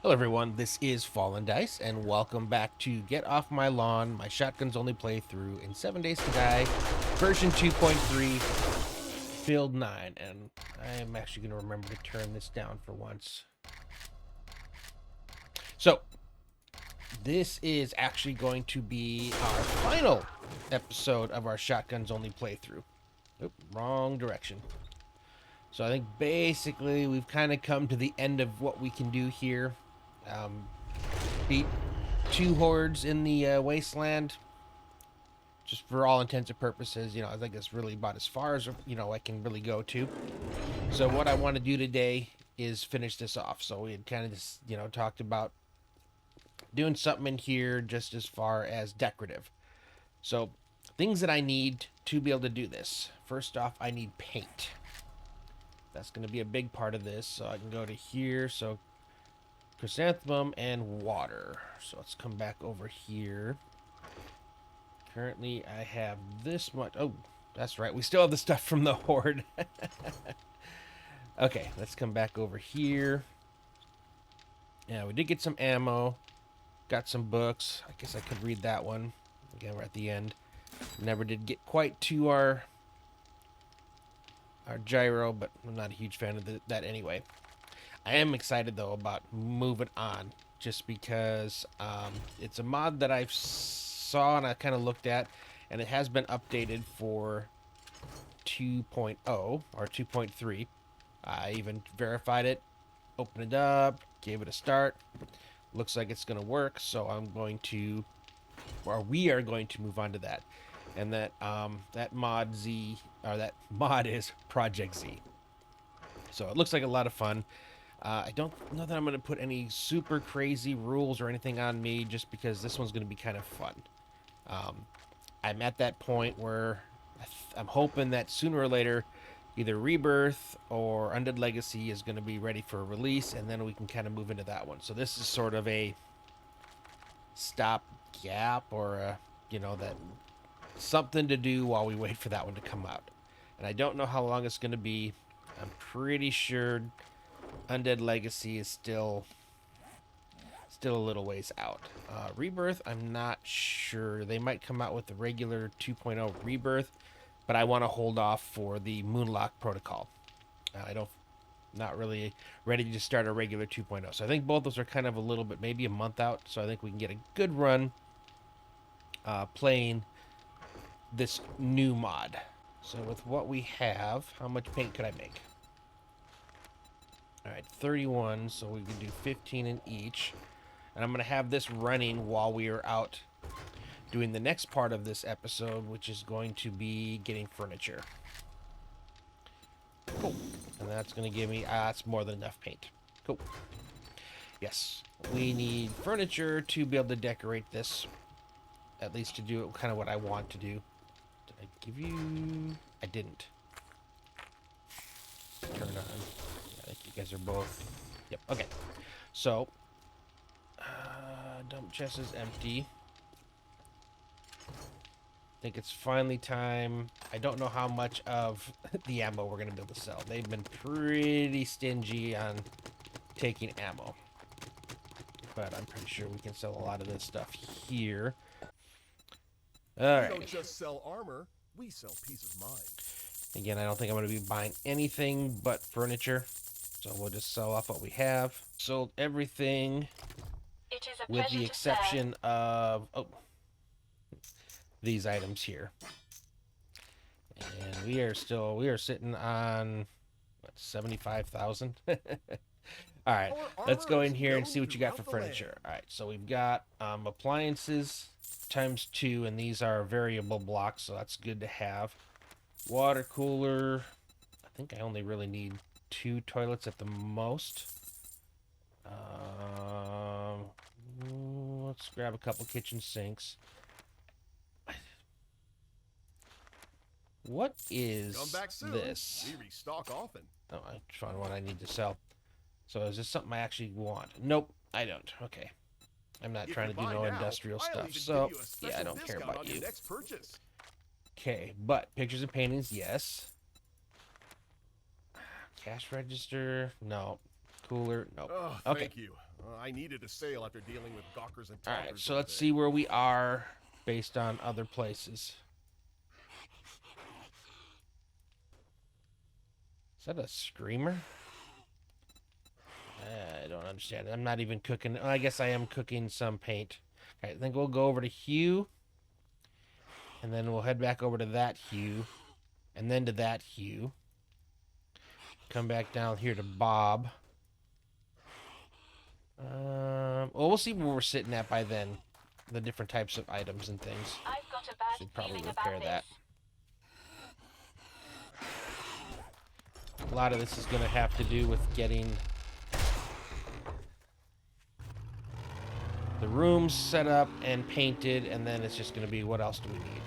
Hello everyone, this is Fallen Dice, and welcome back to Get Off My Lawn, my Shotguns Only playthrough in 7 Days to Die, version 2.3, Field 9, and I am actually going to remember to turn this down for once. So, this is actually going to be our final episode of our Shotguns Only playthrough. Oop, wrong direction. So I think basically we've kind of come to the end of what we can do here. Beat 2 hordes in the Wasteland. Just for all intents and purposes, I think it's really about as far as, I can really go to. So what I want to do today is finish this off. So we had kind of just, talked about doing something in here just as far as decorative. So things that I need to be able to do this. First off, I need paint. That's going to be a big part of this. So I can go to here. So chrysanthemum and water. So let's come back over here. Currently, I have this much. Oh, that's right. We still have the stuff from the Horde. Okay, let's come back over here. Yeah, we did get some ammo. Got some books. I guess I could read that one. Again, we're at the end. Never did get quite to our gyro, but I'm not a huge fan of that anyway. I am excited, though, about moving on, just because it's a mod that I saw and I kind of looked at, and it has been updated for 2.0 or 2.3. I even verified it, opened it up, gave it a start. Looks like it's going to work, so I'm going to, or we are going to move on to that. And that mod is Project Z. So it looks like a lot of fun. I don't know that I'm going to put any super crazy rules or anything on me, just because this one's going to be kind of fun. I'm at that point where I'm hoping that sooner or later, either Rebirth or Undead Legacy is going to be ready for release, and then we can kind of move into that one. So this is sort of a stop gap, or that something to do while we wait for that one to come out. And I don't know how long it's going to be. I'm pretty sure Undead Legacy is still a little ways out. Rebirth, I'm not sure. They might come out with the regular 2.0 Rebirth, but I want to hold off for the Moonlock Protocol. Not really ready to start a regular 2.0. So I think both those are kind of a little bit, maybe a month out. So I think we can get a good run playing this new mod. So with what we have, how much paint could I make? All right, 31, so we can do 15 in each. And I'm going to have this running while we are out doing the next part of this episode, which is going to be getting furniture. Cool. And that's going to give me, that's more than enough paint. Cool. Yes, we need furniture to be able to decorate this, at least to do kind of what I want to do. Did I give you? I didn't. Turn on. Yeah, I think you guys are both. Yep, okay. So, dump chest is empty. I think it's finally time. I don't know how much of the ammo we're going to be able to sell. They've been pretty stingy on taking ammo. But I'm pretty sure we can sell a lot of this stuff here. Alright. We don't just sell armor, we sell peace of mind. Again, I don't think I'm going to be buying anything but furniture. So we'll just sell off what we have. Sold everything with the exception of these items here. And we are sitting on what, 75,000. All right, let's go in here and see what you got for furniture. All right, so we've got appliances times 2, and these are variable blocks, so that's good to have. Water cooler. I think I only really need 2 toilets at the most. Let's grab a couple kitchen sinks. What is this? We restock often. Oh, I found what I need to sell. So is this something I actually want? Nope, I don't. Okay. I'm not trying to do no industrial stuff, so yeah, I don't care about you. Okay, but pictures and paintings, yes. Cash register, no. Cooler, no. Oh, okay. Thank you. I needed a sail after dealing with gawkers and All talkers. right, so all let's day. see where we are based on other places. Is that a screamer? I don't understand. I'm not even cooking. I guess I am cooking some paint. Okay, I think we'll go over to hue. And then we'll head back over to that hue. And then to that hue. Come back down here to Bob. Well, we'll see where we're sitting at by then. The different types of items and things. I've got a bad Should probably feeling repair about that. this. A lot of this is going to have to do with getting the rooms set up and painted, and then it's just going to be what else do we need?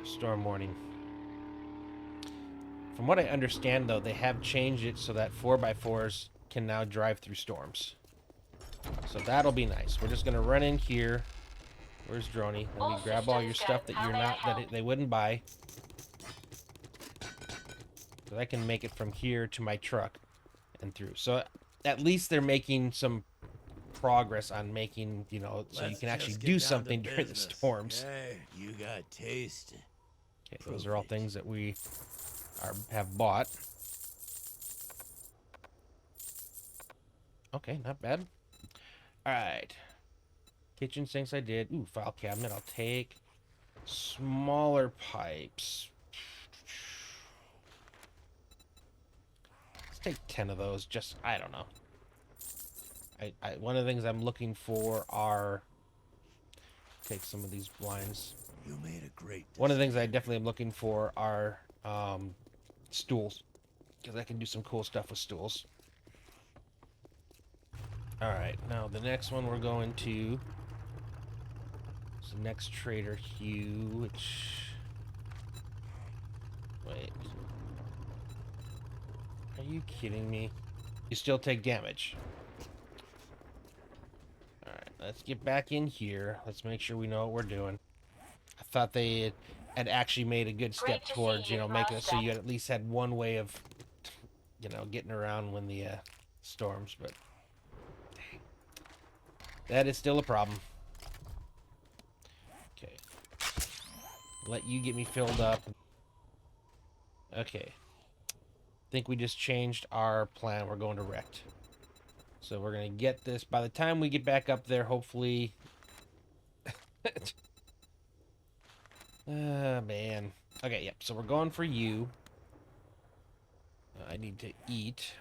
Storm warning. From what I understand, though, they have changed it so that 4x4s can now drive through storms. So that'll be nice. We're just going to run in here. Where's Droney? Let me grab all your stuff that you're not, that they wouldn't buy. So I can make it from here to my truck and through. So at least they're making some progress on making, you know, so you can actually do something during the storms. Hey, you got taste. Okay, those are all things that we have bought. Okay, not bad. All right. Kitchen sinks I did. Ooh, file cabinet I'll take. Smaller pipes. Let's take 10 of those. Just, I don't know. One of the things I'm looking for are... Take some of these blinds. You made a great decision. One of the things I definitely am looking for are stools. Because I can do some cool stuff with stools. Alright, now the next one we're going to... is the next trader, Hugh, which... Wait. Are you kidding me? You still take damage. Alright, let's get back in here. Let's make sure we know what we're doing. I thought they had actually made a good step towards, you know, making it so you at least had one way of, you know, getting around when the storms, but that is still a problem. Okay. Let you get me filled up. Okay. I think we just changed our plan. We're going to Wrecked. So we're going to get this. By the time we get back up there, hopefully... man. Okay, yep. So we're going for you. I need to eat.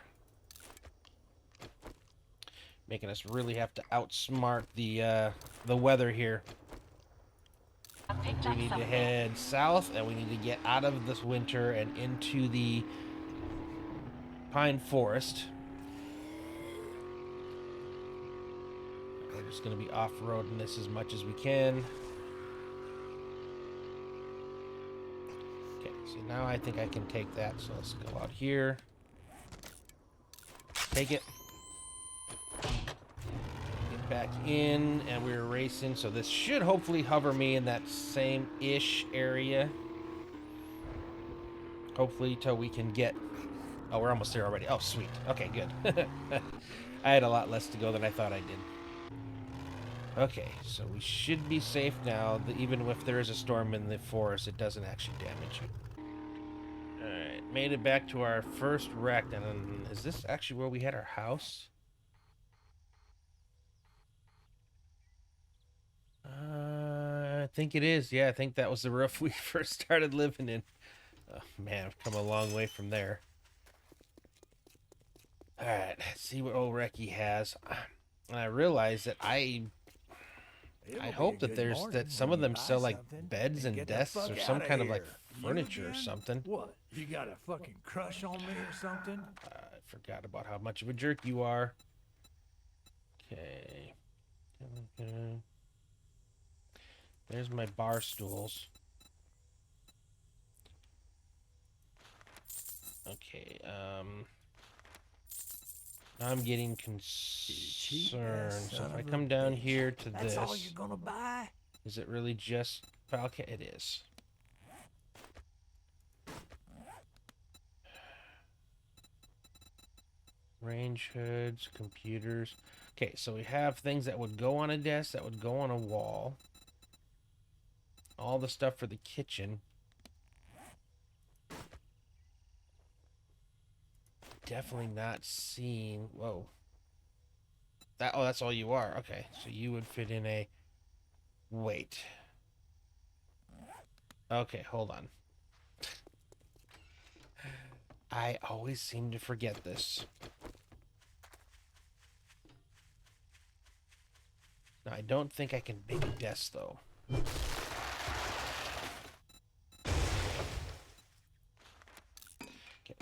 Making us really have to outsmart the weather here. We need to head south, and we need to get out of this winter and into the pine forest. We're just going to be off-roading this as much as we can. Okay, so now I think I can take that. So let's go out here. Take it. Get back in, and we're racing. So this should hopefully hover me in that same-ish area. Hopefully till we can get... Oh, we're almost there already. Oh, sweet. Okay, good. I had a lot less to go than I thought I did. Okay, so we should be safe now. Even if there is a storm in the forest, it doesn't actually damage you. Alright, made it back to our first wreck. And is this actually where we had our house? I think it is. Yeah, I think that was the roof we first started living in. Oh, man, I've come a long way from there. Alright, let's see what old Reki has. And I realize that I hope that some of them sell like beds and desks or some kind of like furniture or something. What? You got a fucking crush on me or something? I forgot about how much of a jerk you are. Okay. There's my bar stools. Okay, now I'm getting concerned. So if I come down here to this... That's all you're gonna buy? Is it really just Falcon? It is. Range hoods, computers. Okay, so we have things that would go on a desk, that would go on a wall. All the stuff for the kitchen. Definitely not seeing. Whoa. Oh, that's all you are. Okay, so you would fit in a. Wait. Okay, hold on. I always seem to forget this. No, I don't think I can make a desk, though. Okay,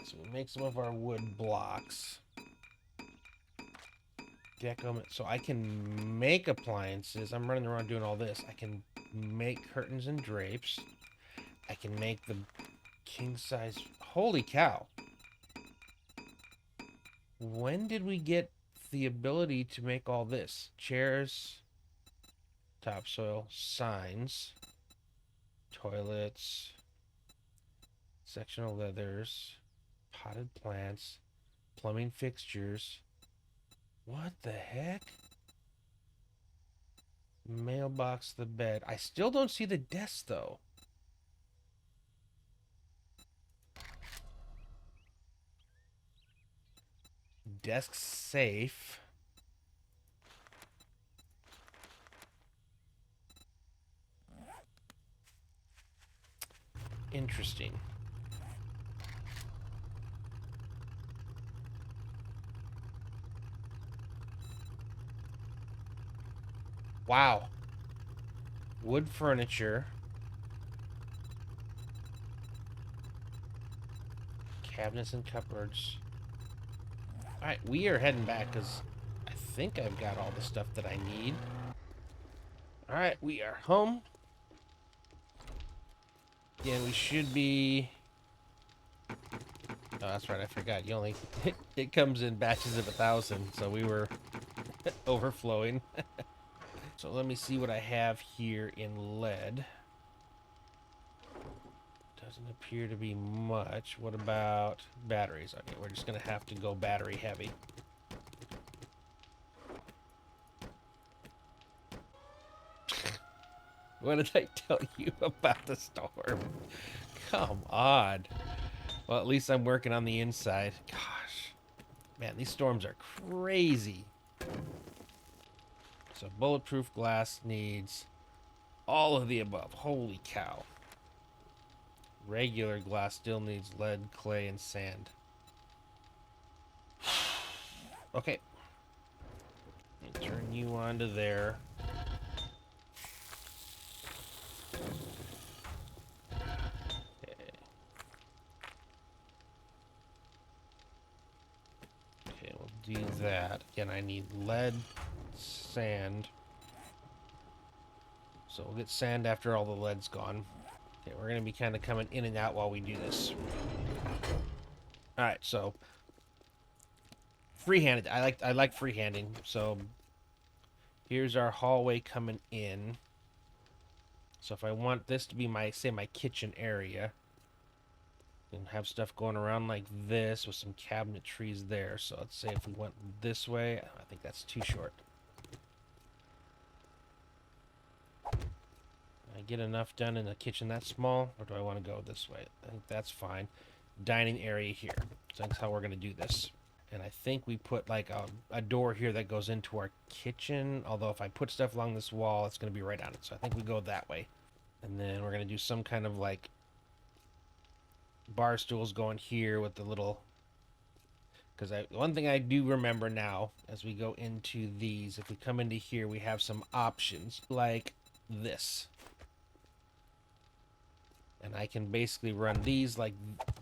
so we make some of our wood blocks. So I can make appliances. I'm running around doing all this. I can make curtains and drapes. I can make the king size. Holy cow. When did we get the ability to make all this? Chairs, topsoil, signs, toilets, sectional leathers, potted plants, plumbing fixtures. What the heck? Mailbox, the bed. I still don't see the desk, though. Desk safe. Interesting. Wow. Wood furniture. Cabinets and cupboards. Alright, we are heading back because I think I've got all the stuff that I need. Alright, we are home. Yeah, we should be... Oh, that's right, I forgot. You only... it comes in batches of 1,000, so we were overflowing. So let me see what I have here in lead. Doesn't appear to be much. What about batteries? Okay, we're just going to have to go battery heavy. What did I tell you about the storm? Come on. Well, at least I'm working on the inside. Gosh. Man, these storms are crazy. So bulletproof glass needs all of the above. Holy cow. Regular glass still needs lead, clay, and sand. Okay. Let me turn you on to there. Okay, we'll do that. Again, I need lead, sand. So we'll get sand after all the lead's gone. Okay, we're going to be kind of coming in and out while we do this. Alright, so freehanded. I like freehanding. So here's our hallway coming in. So if I want this to be my kitchen area, and have stuff going around like this with some cabinetries there. So let's say if we went this way, I think that's too short. I get enough done in the kitchen that small, or do I want to go this way? I think that's fine. Dining area here. So that's how we're going to do this. And I think we put like a door here that goes into our kitchen. Although if I put stuff along this wall, it's going to be right on it. So I think we go that way. And then we're going to do some kind of like bar stools going here with the little... Because one thing I do remember now, as we go into these, if we come into here, we have some options like this. And I can basically run these like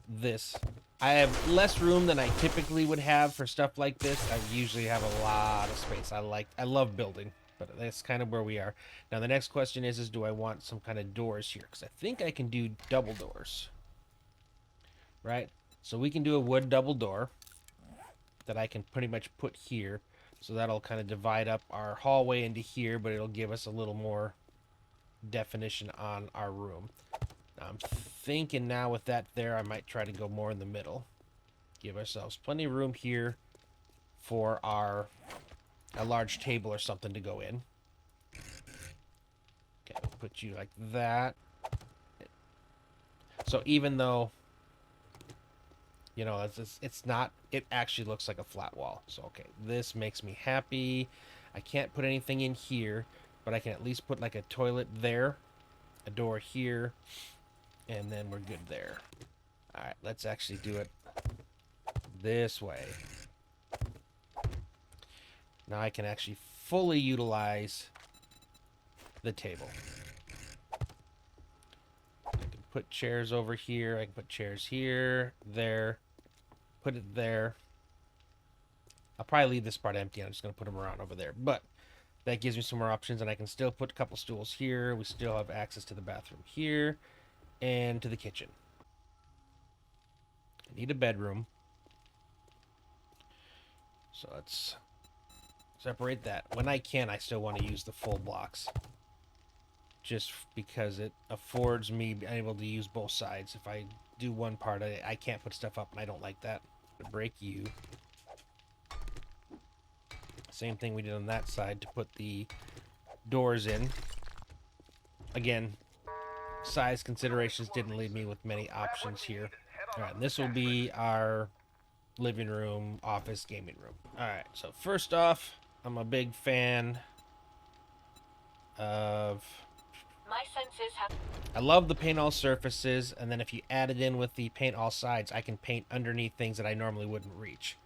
this. I have less room than I typically would have for stuff like this. I usually have a lot of space. I love building, but that's kind of where we are. Now the next question is do I want some kind of doors here? Because I think I can do double doors. Right? So we can do a wood double door that I can pretty much put here. So that'll kind of divide up our hallway into here, but it'll give us a little more definition on our room. Now I'm thinking now with that there, I might try to go more in the middle. Give ourselves plenty of room here for a large table or something to go in. Okay, we'll put you like that. So even though, you know, it's not, it actually looks like a flat wall. So, okay, this makes me happy. I can't put anything in here, but I can at least put like a toilet there, a door here, and then we're good there. All right, let's actually do it this way. Now I can actually fully utilize the table. I can put chairs over here. I can put chairs here, there, put it there. I'll probably leave this part empty. I'm just going to put them around over there. But that gives me some more options, and I can still put a couple stools here. We still have access to the bathroom here and to the kitchen. I need a bedroom. So let's separate that. When I can, I still want to use the full blocks. Just because it affords me being able to use both sides. If I do one part, I can't put stuff up, and I don't like that. Break you. Same thing we did on that side to put the doors in. Again, size considerations didn't leave me with many options here. Alright, and this will be our living room, office, gaming room. Alright, so first off, I'm a big fan of... My senses have... I love the paint all surfaces, and then if you add it in with the paint all sides, I can paint underneath things that I normally wouldn't reach.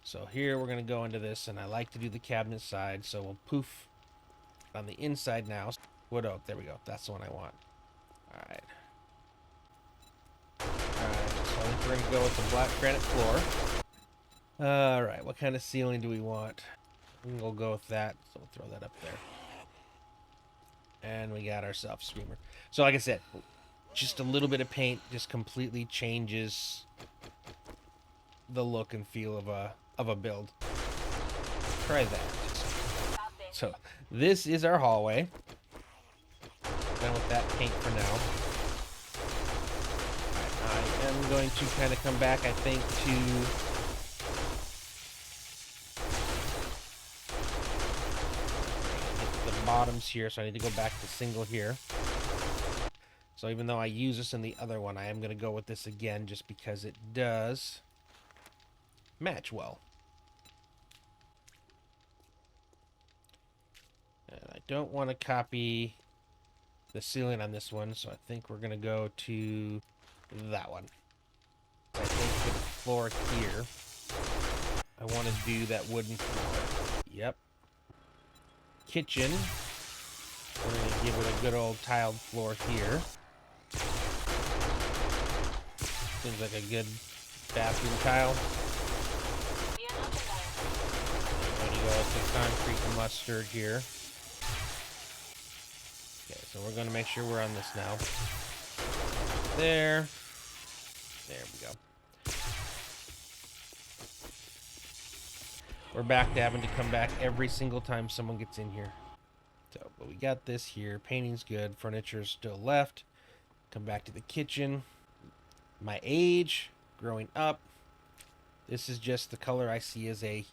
So here we're going to go into this, and I like to do the cabinet side, so we'll poof on the inside now. Wood oak, there we go. That's the one I want. Alright. Alright, so I think we're going to go with the black granite floor. Alright, what kind of ceiling do we want? We'll go with that, so we'll throw that up there. And we got ourselves Screamer. So like I said, just a little bit of paint just completely changes the look and feel of a build. Try that. So this is our hallway. Done with that paint for now. I am going to kind of come back, I think, to the bottoms here, so I need to go back to single here. So even though I use this in the other one, I am going to go with this again just because it does match well. And I don't want to copy the ceiling on this one, so I think we're going to go to that one. I think for the floor here, I want to do that wooden floor. Yep. Kitchen. We're going to give it a good old tiled floor here. Seems like a good bathroom tile. I'm going to go with the concrete mustard here. Okay, so we're going to make sure we're on this now. There. There we go. We're back to having to come back every single time someone gets in here. So, but we got this here. Painting's good. Furniture's still left. Come back to the kitchen. My age, growing up, this is just the color I see as a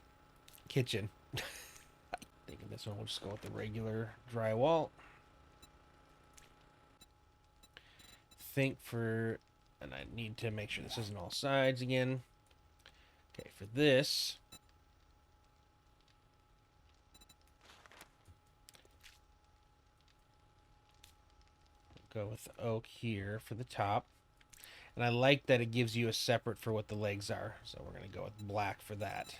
kitchen. Thinking this one, we'll just go with the regular drywall. And I need to make sure this isn't all sides again. Okay, for this, we'll go with oak here for the top. And I like that it gives you a separate for what the legs are. So we're going to go with black for that.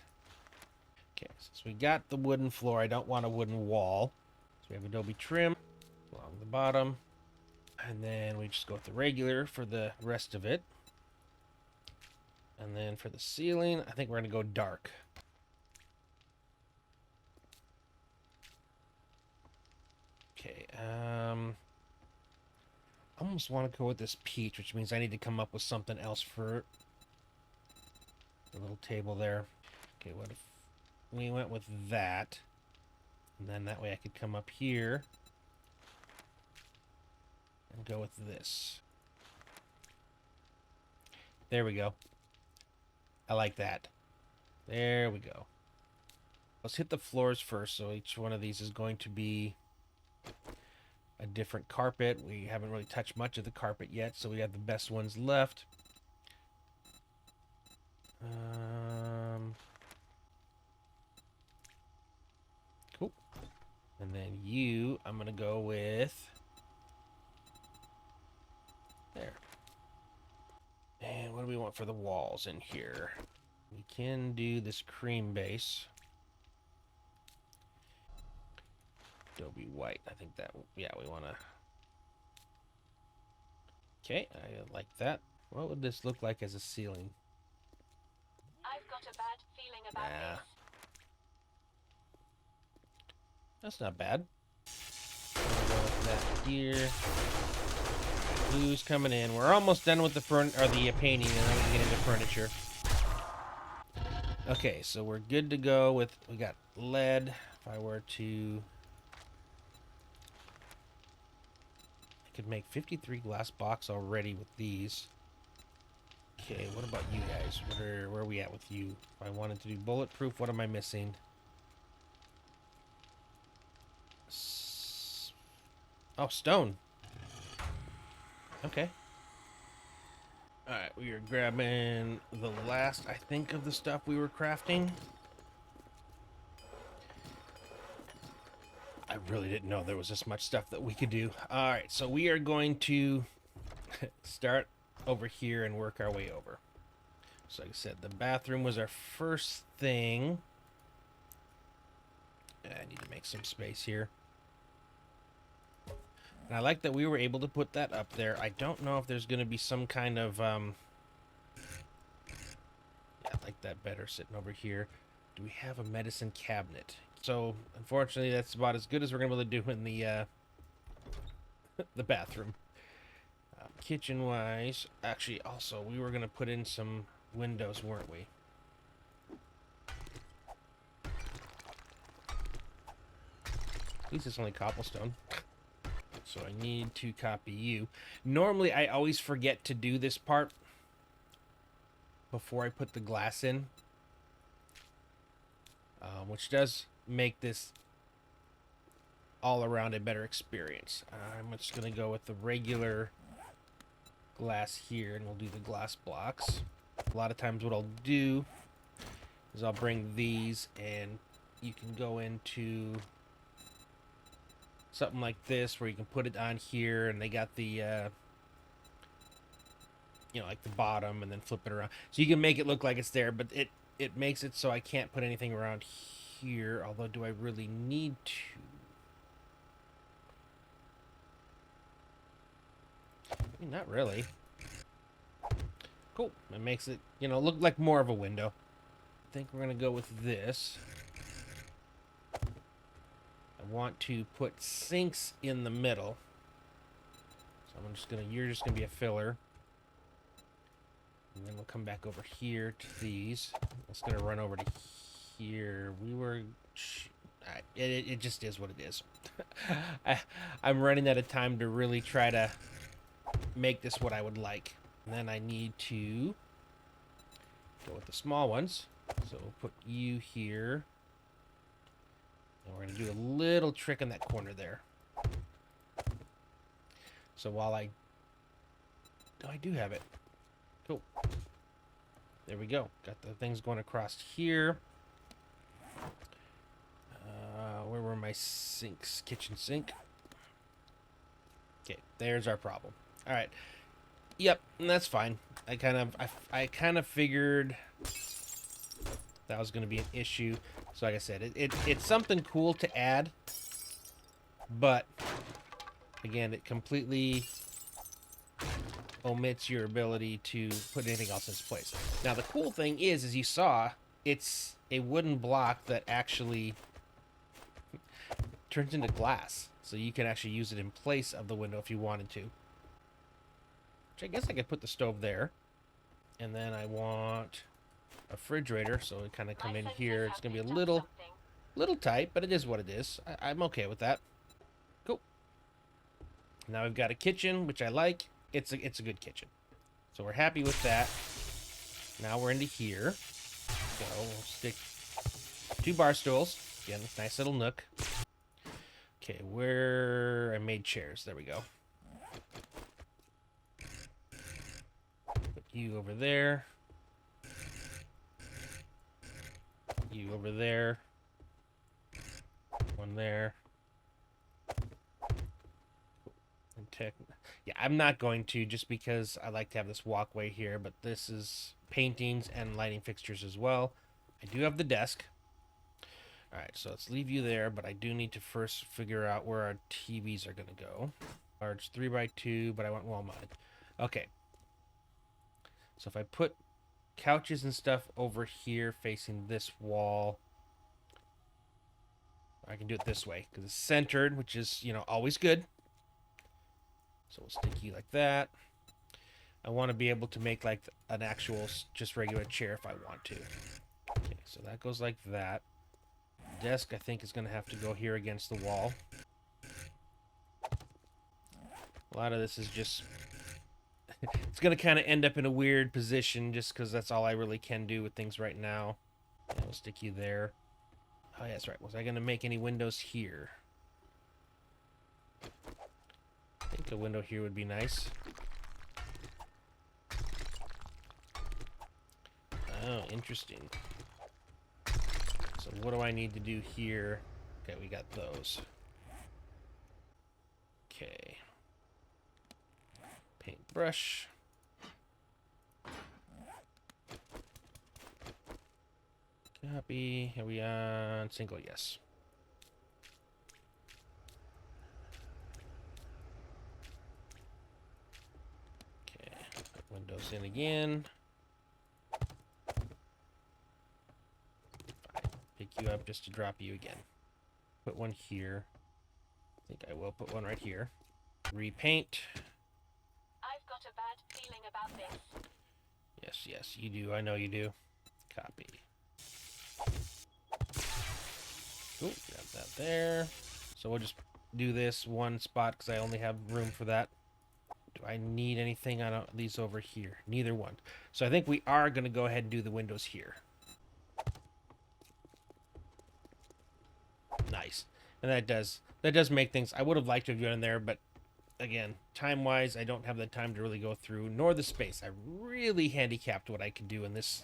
Okay, since we got the wooden floor, I don't want a wooden wall. So we have adobe trim along the bottom. And then we just go with the regular for the rest of it. And then for the ceiling, I think we're going to go dark. Okay, I almost want to go with this peach, which means I need to come up with something else for the little table there. Okay, what if we went with that? And then that way I could come up here and go with this. There we go. I like that. There we go. Let's hit the floors first. So each one of these is going to be a different carpet. We haven't really touched much of the carpet yet, so we have the best ones left. Cool. And then you, I'm gonna go with there. And what do we want for the walls in here? We can do this cream base. Adobe white. I think that, yeah, we want to. Okay, I like that. What would this look like as a ceiling? I've got a bad feeling about Nah. this. That's not bad. We'll go with that here. Who's coming in? We're almost done with the painting, and then we can get into furniture. Okay, so we're good to go with. We got lead. If I were to, I could make 53 glass box already with these. Okay, what about you guys? Where are we at with you? If I wanted to do bulletproof, what am I missing? Oh, stone. Okay. Alright, we are grabbing the last, I think, of the stuff we were crafting. I really didn't know there was this much stuff that we could do. Alright, so we are going to start over here and work our way over. So like I said, the bathroom was our first thing. I need to make some space here. And I like that we were able to put that up there. I don't know if there's going to be some kind of, yeah, I like that better sitting over here. Do we have a medicine cabinet? So, unfortunately, that's about as good as we're going to be able to do in the, the bathroom. Kitchen-wise, actually, also, we were going to put in some windows, weren't we? At least it's only cobblestone. So I need to copy you. Normally, I always forget to do this part before I put the glass in. Which does make this all around a better experience. I'm just going to go with the regular glass here, and we'll do the glass blocks. A lot of times what I'll do is I'll bring these, and you can go into something like this where you can put it on here, and they got the you know, like the bottom, and then flip it around so you can make it look like it's there, but it makes it so I can't put anything around here. Although, do I really need to? I mean, not really. Cool. It makes it, you know, look like more of a window. I think we're gonna go with this. I want to put sinks in the middle. So I'm just gonna, you're just gonna be a filler. And then we'll come back over here to these. It's gonna run over to here. We were, it just is what it is. I'm running out of time to really try to make this what I would like. And then I need to go with the small ones. So we'll put you here. And we're going to do a little trick in that corner there. So while I do have it. Cool. There we go. Got the things going across here. Where were my sinks? Kitchen sink. Okay, there's our problem. All right. Yep, and that's fine. I kind of figured that was going to be an issue. So like I said, it's something cool to add, but again, it completely omits your ability to put anything else in its place. Now, the cool thing is, as you saw, it's a wooden block that actually turns into glass. So you can actually use it in place of the window if you wanted to. Which I guess I could put the stove there. And then I want a refrigerator, so it kind of come in here. It's going to be a little tight, but it is what it is. I'm okay with that. Cool. Now we've got a kitchen, which I like. It's a good kitchen. So we're happy with that. Now we're into here. So we'll stick 2 bar stools. Again, nice little nook. Okay, where I made chairs. There we go. Put you over there. You over there. One there. And yeah, I'm not going to just because I like to have this walkway here, but this is paintings and lighting fixtures as well. I do have the desk. Alright, so let's leave you there, but I do need to first figure out where our TVs are going to go. Large 3x2, but I want wall mounted. Okay. So if I put couches and stuff over here facing this wall, I can do it this way because it's centered, which is, you know, always good. So we'll stick you like that. I want to be able to make like an actual just regular chair if I want to. Okay, so that goes like that. Desk, I think, is going to have to go here against the wall. A lot of this is just... it's going to kind of end up in a weird position just because that's all I really can do with things right now. And we'll stick you there. Oh, yeah, that's right. Was I going to make any windows here? I think a window here would be nice. Oh, interesting. So what do I need to do here? Okay, we got those. Okay. Paintbrush. Copy. Are we on single? Yes. Okay. Put windows in again. Pick you up just to drop you again. Put one here. I think I will put one right here. Repaint. I've got a bad feeling about this. Yes, yes, you do. I know you do. Copy. Ooh, got that there. So we'll just do this one spot because I only have room for that. Do I need anything on these over here? Neither one. So I think we are going to go ahead and do the windows here. Nice. And that does make things... I would have liked to have done there, but again, time-wise, I don't have the time to really go through, nor the space. I really handicapped what I could do in this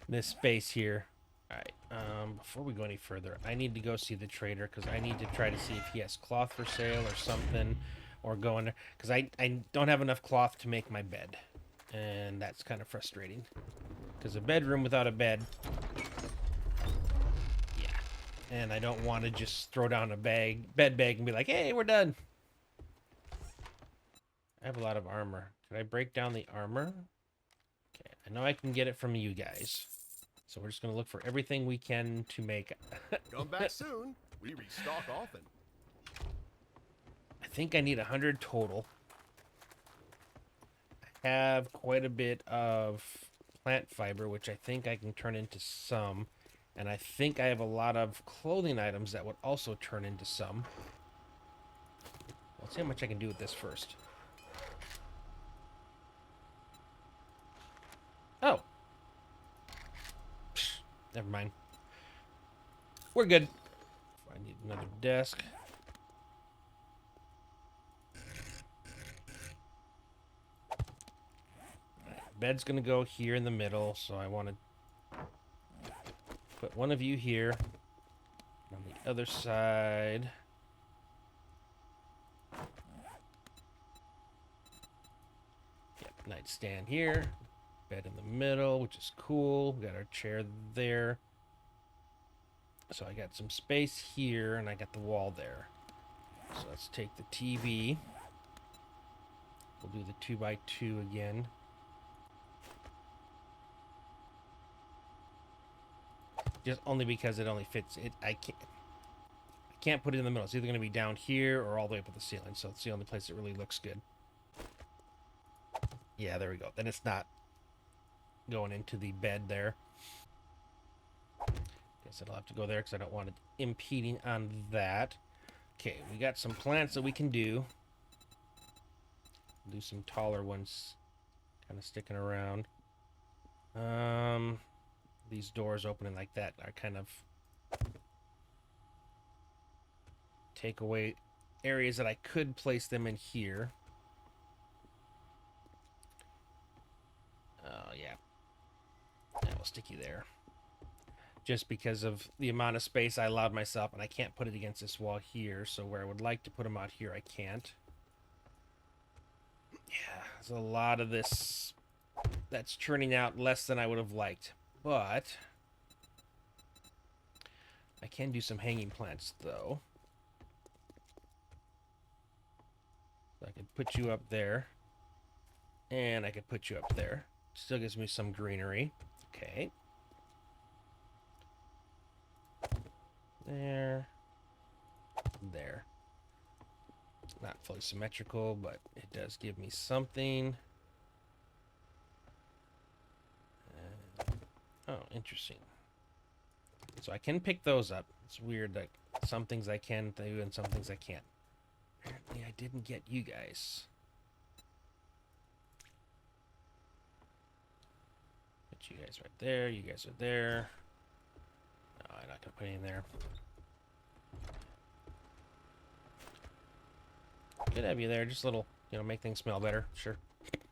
this space here. All right, before we go any further, I need to go see the trader because I need to try to see if he has cloth for sale or something, or go in there because I don't have enough cloth to make my bed, and that's kind of frustrating because a bedroom without a bed. And I don't want to just throw down a bed bag and be like, hey, we're done. I have a lot of armor. Can I break down the armor? Okay, I know I can get it from you guys. So we're just going to look for everything we can to make. Come back soon. We restock often. I think I need 100 total. I have quite a bit of plant fiber, which I think I can turn into some. And I think I have a lot of clothing items that would also turn into some. Let's see how much I can do with this first. Oh. Psh, never mind. We're good. I need another desk. Bed's gonna go here in the middle, so I want to put one of you here. On the other side. Yep, nightstand here. Bed in the middle, which is cool. We got our chair there. So I got some space here, and I got the wall there. So let's take the TV. We'll do the 2x2 again. Just only because it only fits it. I can't put it in the middle. It's either going to be down here or all the way up at the ceiling. So it's the only place that really looks good. Yeah, there we go. Then it's not going into the bed there. Guess it'll have to go there because I don't want it impeding on that. Okay, we got some plants that we can do. Do some taller ones, kind of sticking around. these doors opening like that are kind of take away areas that I could place them in here. Oh, yeah. Yeah, we'll stick you there. Just because of the amount of space I allowed myself, and I can't put it against this wall here, so where I would like to put them out here, I can't. Yeah, there's a lot of this that's churning out less than I would have liked. But I can do some hanging plants, though. So I could put you up there. And I could put you up there. Still gives me some greenery. Okay. There. There. Not fully symmetrical, but it does give me something. Oh, interesting. So I can pick those up. It's weird that some things I can do and some things I can't. Apparently I didn't get you guys. Put you guys right there. You guys are there. No, I'm not going to put any in there. Could have you there. Just a little, make things smell better. Sure.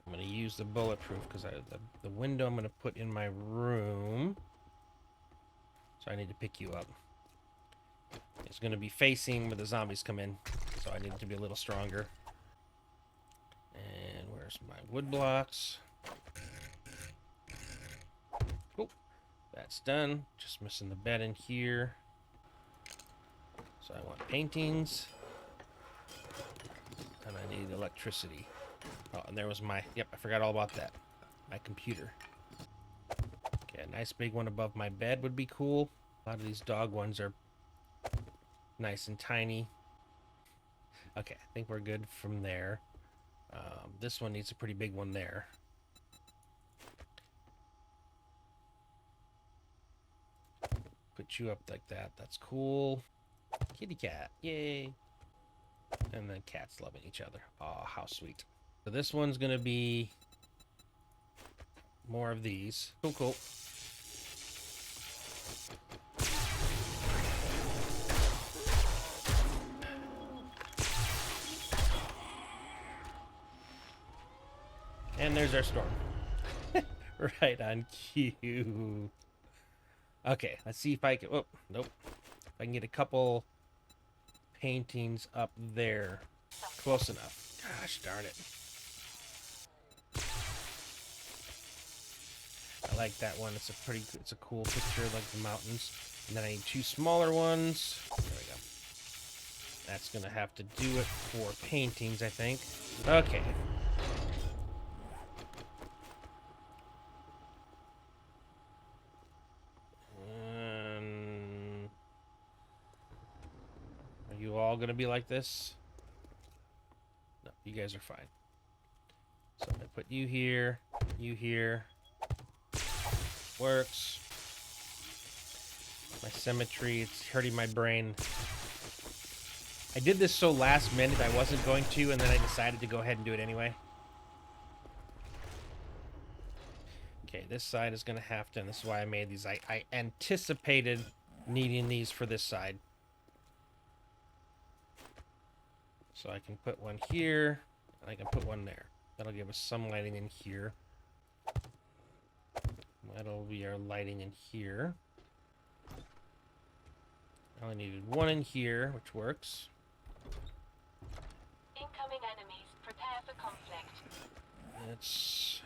I'm going to use the bulletproof because the window I'm going to put in my room. So I need to pick you up. It's going to be facing where the zombies come in. So I need it to be a little stronger. And where's my wood blocks? Oh, that's done. Just missing the bed in here. So I want paintings. And I need electricity. Oh, and there was my... Yep, I forgot all about that. My computer. Okay, a nice big one above my bed would be cool. A lot of these dog ones are nice and tiny. Okay, I think we're good from there. This one needs a pretty big one there. Put you up like that. That's cool. Kitty cat. Yay. And then cats loving each other. Oh, how sweet. So this one's going to be more of these. Cool, cool. And there's our storm. Right on cue. Okay, let's see if I can... Oh, nope. If I can get a couple paintings up there. Close enough. Gosh darn it. I like that one. It's a cool picture, like the mountains. And then I need two smaller ones. There we go. That's gonna have to do it for paintings, I think. Okay. Are you all gonna be like this? No, you guys are fine. So I'm gonna put you here, you here. Works. My symmetry, it's hurting my brain. I did this so last minute I wasn't going to, and then I decided to go ahead and do it anyway. Okay, this side is gonna have to, and this is why I made these. I anticipated needing these for this side. So I can put one here, and I can put one there. That'll give us some lighting in here. That'll be our lighting in here. I only needed one in here, which works. Incoming enemies. Prepare for conflict. Let's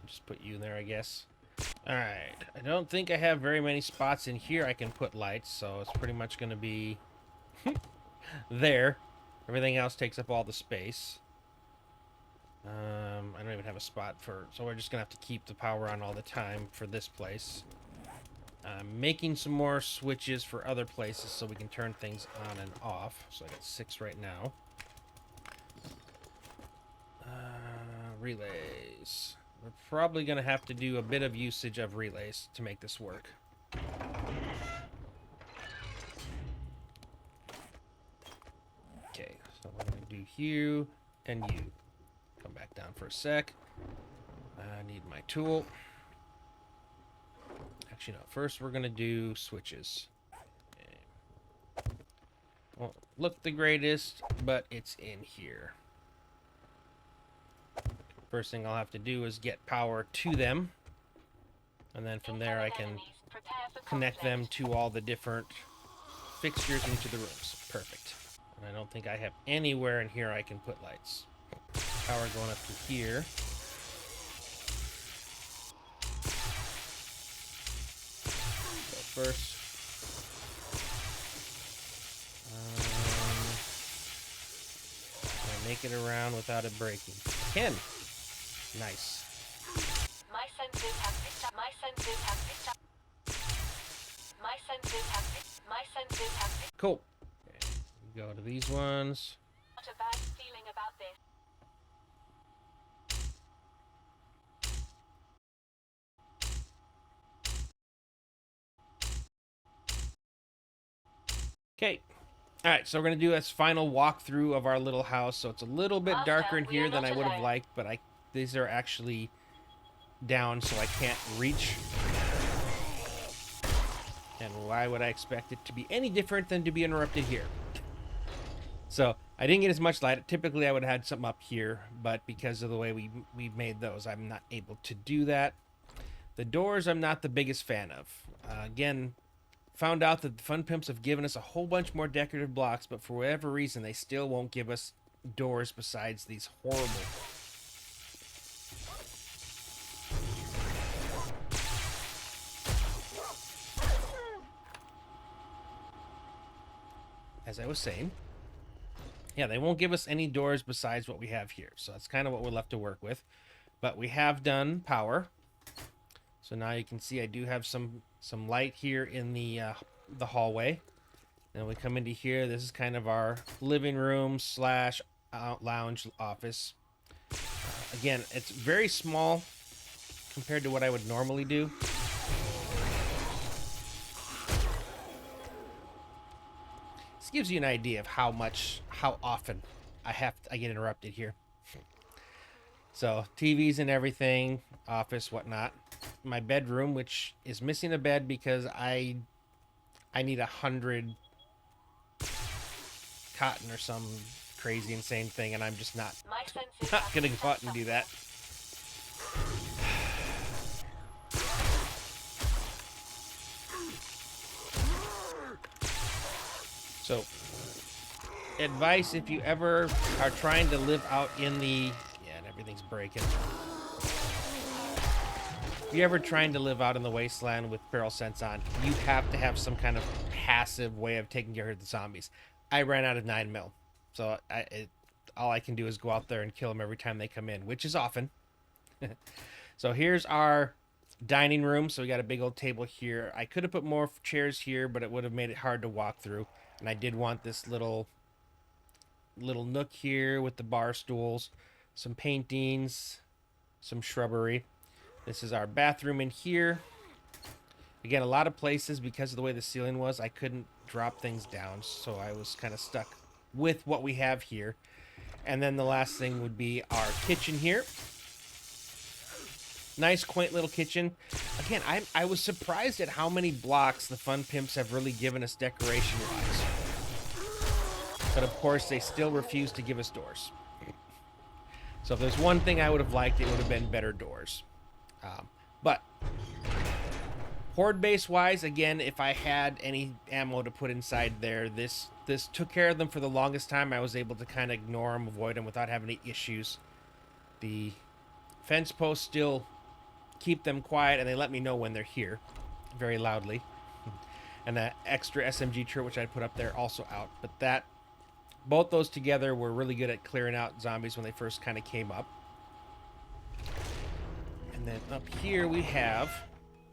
just put you in there, I guess. Alright, I don't think I have very many spots in here I can put lights, so it's pretty much going to be there. Everything else takes up all the space. I don't even have a spot for... So we're just going to have to keep the power on all the time for this place. I'm making some more switches for other places so we can turn things on and off. So I got 6 right now. Relays. We're probably going to have to do a bit of usage of relays to make this work. Okay, so we're going to do you and you. Come back down for a sec. I need my tool. Actually, no. First, we're gonna do switches. Okay. Won't look the greatest, but it's in here. First thing I'll have to do is get power to them. And then from there I can connect them to all the different fixtures into the rooms. Perfect. And I don't think I have anywhere in here I can put lights. Power going up to here. So first, can I make it around without it breaking? I can. Nice. My senses have picked up. My senses have picked up. My senses have picked. My senses have picked. Cool. Okay. Go to these ones. Not a bad feeling about this. Okay. Alright, so we're going to do this final walkthrough of our little house. So it's a little bit darker in here than I would have liked, but these are actually down so I can't reach. And why would I expect it to be any different than to be interrupted here? So I didn't get as much light. Typically I would have had something up here, but because of the way we made those, I'm not able to do that. The doors I'm not the biggest fan of. Again, found out that the Fun Pimps have given us a whole bunch more decorative blocks, but for whatever reason they still won't give us doors besides these horrible. As I was saying, yeah, they won't give us any doors besides what we have here. So that's kind of what we're left to work with. But we have done power. So now you can see I do have some light here in the hallway. Then we come into here. This is kind of our living room slash lounge office. Again, it's very small compared to what I would normally do. This gives you an idea of how often I get interrupted here. So TVs and everything, office, whatnot. My bedroom, which is missing a bed because I need 100 cotton or some crazy insane thing, and I'm just not gonna go out and do that. So, advice if you ever are trying to live out in the... Yeah, and everything's breaking. If you're ever trying to live out in the Wasteland with Feral Sense on, you have to have some kind of passive way of taking care of the zombies. I ran out of 9mm, so all I can do is go out there and kill them every time they come in, which is often. So here's our dining room. So we got a big old table here. I could have put more chairs here, but it would have made it hard to walk through. And I did want this little nook here with the bar stools, some paintings, some shrubbery. This is our bathroom in here. Again, a lot of places, because of the way the ceiling was, I couldn't drop things down, so I was kind of stuck with what we have here. And then the last thing would be our kitchen here. Nice, quaint little kitchen. Again, I was surprised at how many blocks the Fun Pimps have really given us decoration-wise. But of course, they still refuse to give us doors. So if there's one thing I would have liked, it would have been better doors. But Horde Base wise, again, if I had any ammo to put inside there, this took care of them for the longest time. I was able to kind of ignore them, avoid them without having any issues. The fence posts still keep them quiet, and they let me know when they're here very loudly. And that extra SMG turret, which I put up there, also out. But both those together were really good at clearing out zombies when they first kind of came up. And then up here we have,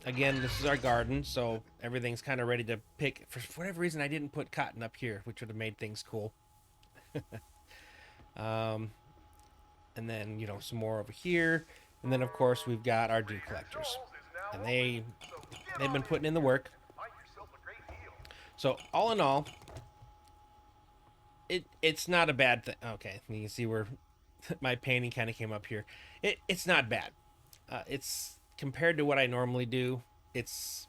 again, this is our garden, so everything's kind of ready to pick. For whatever reason, I didn't put cotton up here, which would have made things cool. And then, you know, some more over here. And then, of course, we've got our dew collectors. And they've been putting in the work. So, all in all, it's not a bad thing. Okay, you can see where my painting kind of came up here. It's not bad. It's compared to what I normally do, it's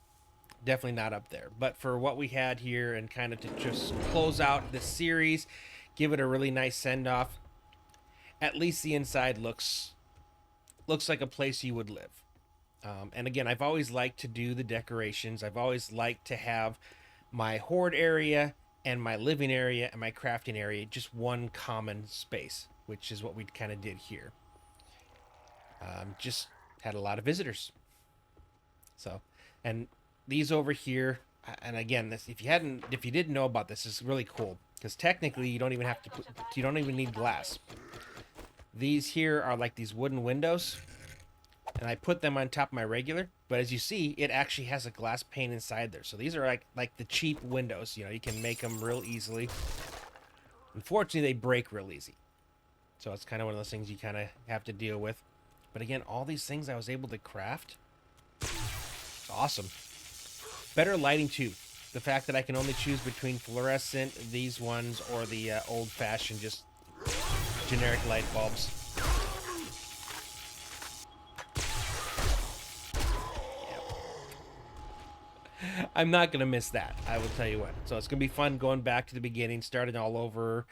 definitely not up there. But for what we had here, and kind of to just close out this series, give it a really nice send off. At least the inside looks like a place you would live. And again, I've always liked to do the decorations. I've always liked to have my horde area and my living area and my crafting area just one common space, which is what we kind of did here. Just had a lot of visitors. So, and these over here, and again, this if you didn't know about this, is really cool because technically you don't even have to you don't even need glass. These here are like these wooden windows, and I put them on top of my regular, but as you see, it actually has a glass pane inside there. So these are like the cheap windows, you know, you can make them real easily. Unfortunately, they break real easy. So it's kind of one of those things you kind of have to deal with. But again, all these things I was able to craft, it's awesome. Better lighting too. The fact that I can only choose between fluorescent, these ones, or the old-fashioned, just generic light bulbs. I'm not going to miss that, I will tell you what. So it's going to be fun going back to the beginning, starting all over,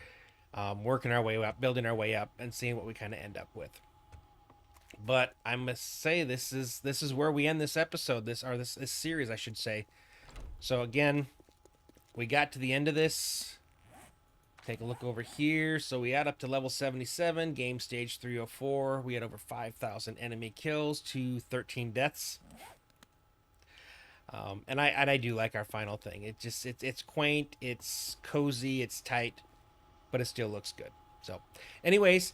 working our way up, building our way up, and seeing what we kind of end up with. But I must say, this is where we end this episode, this series, I should say. So again, we got to the end of this. Take a look over here. So we add up to level 77, game stage 304. We had over 5,000 enemy kills to 13 deaths. And I do like our final thing. It's quaint, it's cozy, it's tight, but it still looks good. So, anyways,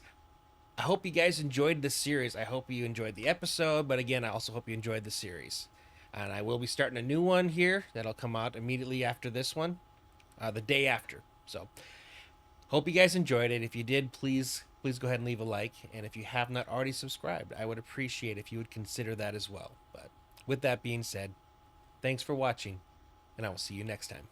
I hope you guys enjoyed this series. I hope you enjoyed the episode, but again, I also hope you enjoyed the series. And I will be starting a new one here that'll come out immediately after this one, the day after. So, hope you guys enjoyed it. If you did, please go ahead and leave a like. And if you have not already subscribed, I would appreciate if you would consider that as well. But with that being said, thanks for watching, and I will see you next time.